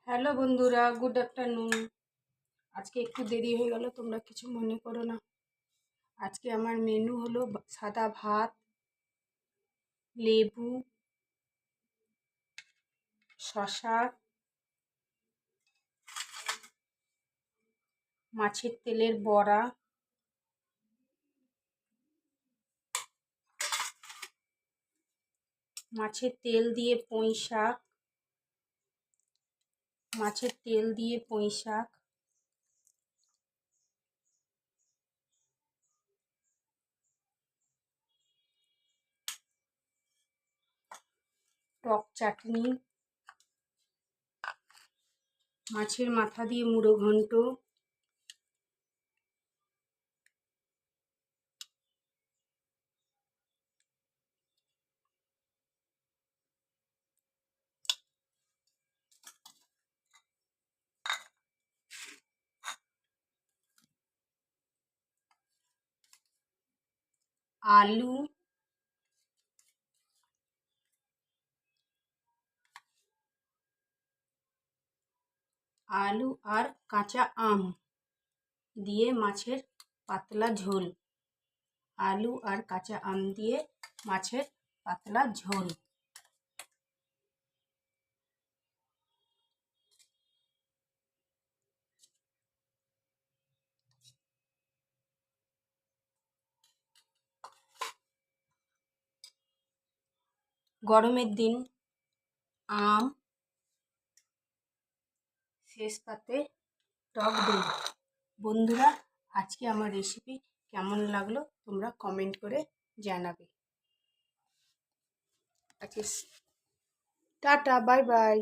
Hello বন্ধুরা, good afternoon. আজকে একটু দেরি হয়ে গেল, তোমরা কিছু মনে করো না। আজকে আমার মেনু হলো সাদা ভাত, লেবু, শসা, মাছের তেলের বড়া, মাছের তেল দিয়ে পুঁই শাক, মাছের তেল দিয়ে পুঁই শাক, টক চাটনি, মাছের মাথা দিয়ে মুড়ো ঘন্ট, আলু, আলু আর কাঁচা আম দিয়ে মাছের পাতলা ঝোল। আলু আর কাঁচা আম দিয়ে মাছের পাতলা ঝোল। গরমের দিন আম, শেষ পাতে টক দই। বন্ধুরা, আজকে আমার রেসিপি কেমন লাগলো তোমরা কমেন্ট করে জানাবে। আজকে টাটা, বাই বাই।